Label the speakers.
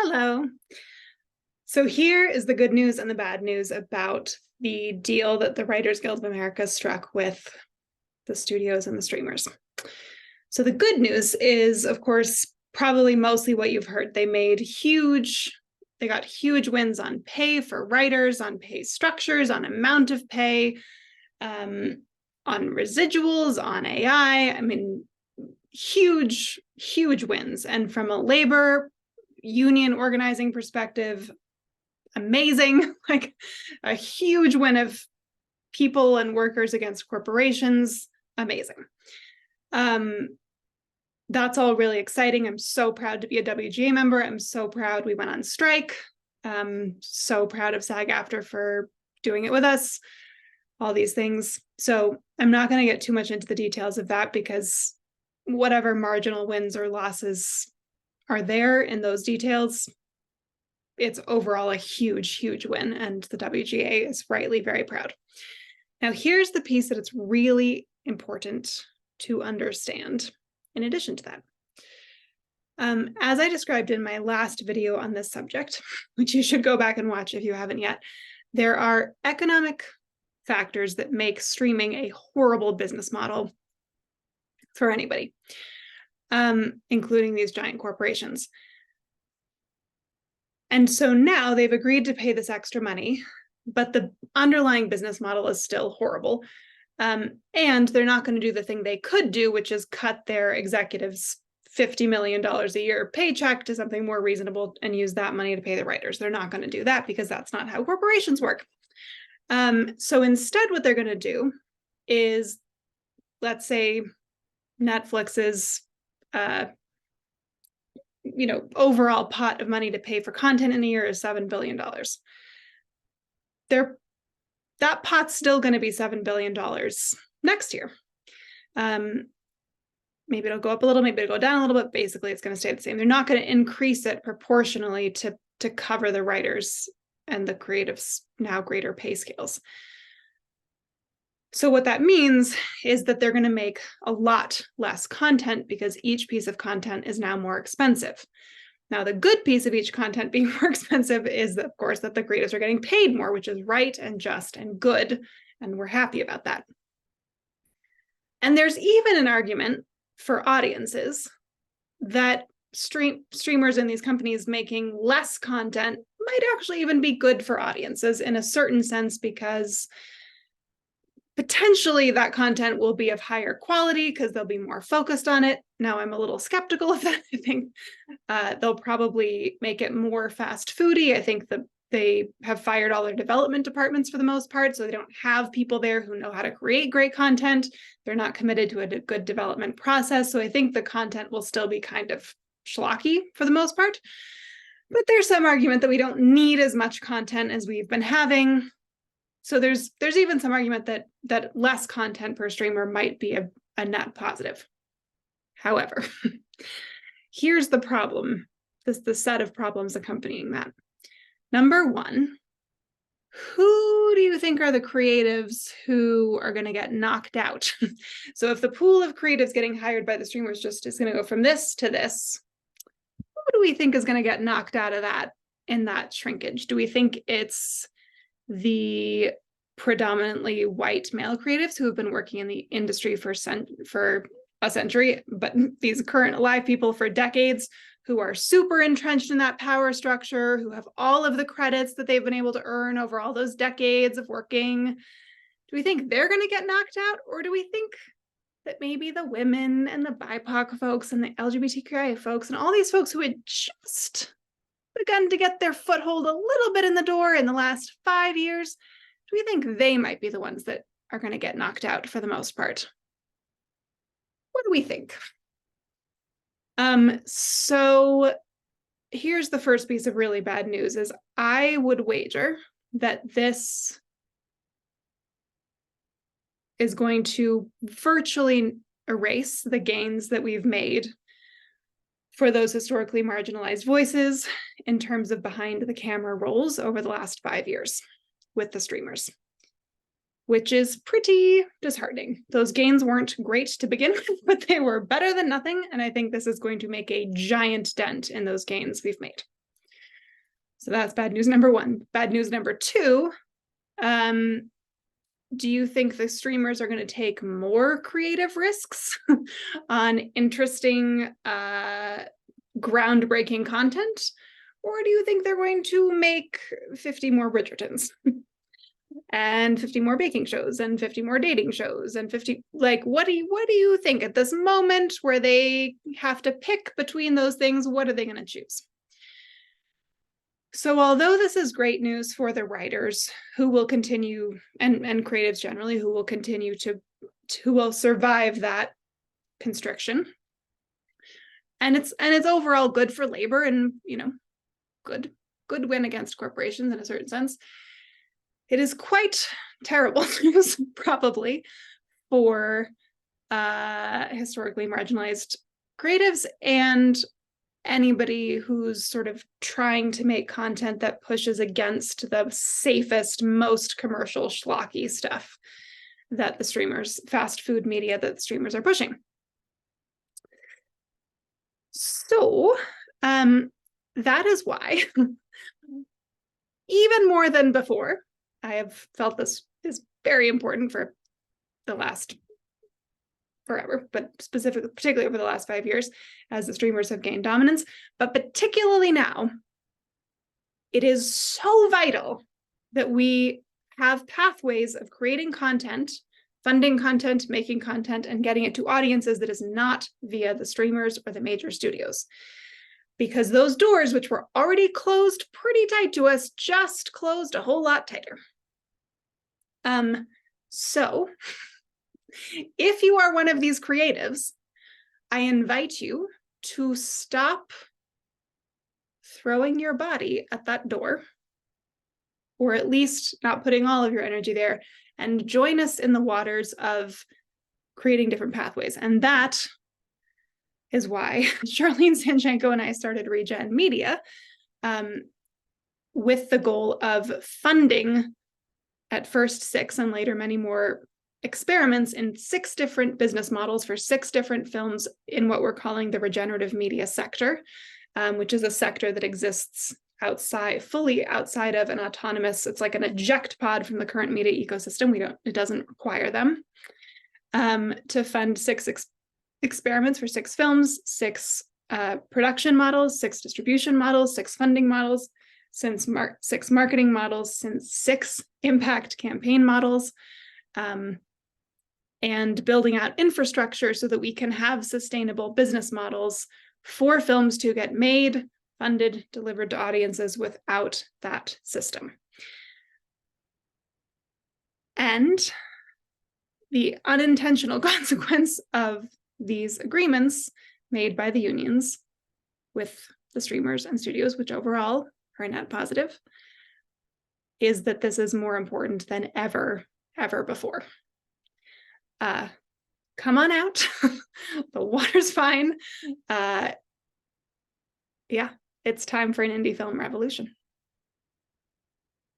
Speaker 1: Hello. So here is the good news and the bad news about the deal that the Writers Guild of America struck with the studios and the streamers. So the good news is, of course, probably mostly what you've heard. They got huge wins on pay for writers, on pay structures, on amount of pay, on residuals, on AI. I mean, huge wins. And from a labor union organizing perspective, amazing, like a huge win of people and workers against corporations, amazing. That's all really exciting. I'm so proud to be a WGA member. I'm so proud we went on strike. So proud of SAG-AFTRA for doing it with us, all these things. So I'm not going to get too much into the details of that because whatever marginal wins or losses are there in those details, it's overall a huge win, and the WGA is rightly very proud. Now, here's the piece that it's really important to understand in addition to that. As I described in my last video on this subject, which you should go back and watch if you haven't yet, there are economic factors that make streaming a horrible business model for anybody, including these giant corporations. And so now they've agreed to pay this extra money, but the underlying business model is still horrible. And they're not going to do the thing they could do, which is cut their executives $50 million a year paycheck to something more reasonable and use that money to pay the writers. They're not going to do that because that's not how corporations work. So instead, what they're going to do is, let's say Netflix's overall pot of money to pay for content in a year is $7 billion. That pot's still going to be $7 billion next year. Maybe it'll go up a little, maybe it'll go down a little bit. Basically, it's going to stay the same. They're not going to increase it proportionally to cover the writers and the creatives' now greater pay scales. So what that means is that they're going to make a lot less content because each piece of content is now more expensive. Now, the good piece of each content being more expensive is, of course, that the creators are getting paid more, which is right and just and good, and we're happy about that. And there's even an argument for audiences that streamers in these companies making less content might actually even be good for audiences in a certain sense, because potentially that content will be of higher quality because they'll be more focused on it. Now, I'm a little skeptical of that. I think they'll probably make it more fast foody. I think that they have fired all their development departments for the most part, so they don't have people there who know how to create great content. They're not committed to a good development process. So I think the content will still be kind of schlocky for the most part. But there's some argument that we don't need as much content as we've been having. So there's even some argument that less content per streamer might be a net positive. However, here's the problem, the set of problems accompanying that. Number one, who do you think are the creatives who are going to get knocked out? So if the pool of creatives getting hired by the streamers just is going to go from this to this, who do we think is going to get knocked out of that in that shrinkage? Do we think it's the predominantly white male creatives who have been working in the industry for a century, but these current alive people for decades, who are super entrenched in that power structure, who have all of the credits that they've been able to earn over all those decades of working? Do we think they're going to get knocked out? Or do we think that maybe the women and the BIPOC folks and the LGBTQIA folks and all these folks who had just begun to get their foothold a little bit in the door in the last 5 years, do we think they might be the ones that are going to get knocked out for the most part? What do we think? So here's the first piece of really bad news is I would wager that this is going to virtually erase the gains that we've made for those historically marginalized voices in terms of behind the camera roles over the last 5 years with the streamers, which is pretty disheartening. Those gains weren't great to begin with, but they were better than nothing. And I think this is going to make a giant dent in those gains we've made. So that's bad news number one. Bad news number two, do you think the streamers are going to take more creative risks on interesting, groundbreaking content? Or do you think they're going to make 50 more Bridgertons and 50 more baking shows and 50 more dating shows and 50, like, what do you think at this moment where they have to pick between those things? What are they going to choose? So although this is great news for the writers who will continue, and creatives generally, who will continue who will survive that constriction, and it's overall good for labor, and good win against corporations in a certain sense, it is quite terrible news probably for historically marginalized creatives and anybody who's sort of trying to make content that pushes against the safest, most commercial schlocky stuff that the streamers, fast food media that the streamers are pushing. So that is why, even more than before, I have felt this is very important for the last forever, but particularly over the last 5 years, as the streamers have gained dominance. But particularly now, it is so vital that we have pathways of creating content, funding content, making content, and getting it to audiences that is not via the streamers or the major studios. Because those doors, which were already closed pretty tight to us, just closed a whole lot tighter. So if you are one of these creatives, I invite you to stop throwing your body at that door, or at least not putting all of your energy there, and join us in the waters of creating different pathways. And that is why Charlene Sanchenko and I started Regen Media, with the goal of funding at first 6 and later many more experiments in 6 different business models for 6 different films in what we're calling the regenerative media sector, which is a sector that exists fully outside of an autonomous, it's like an eject pod from the current media ecosystem. It doesn't require them, to fund 6 experiments for 6 films, 6 production models, 6 distribution models, 6 funding models, 6 marketing models, 6 impact campaign models, and building out infrastructure so that we can have sustainable business models for films to get made, funded, delivered to audiences without that system. And the unintentional consequence of these agreements made by the unions with the streamers and studios, which overall are net positive, is that this is more important than ever before. Come on out. The water's fine. Yeah, it's time for an indie film revolution.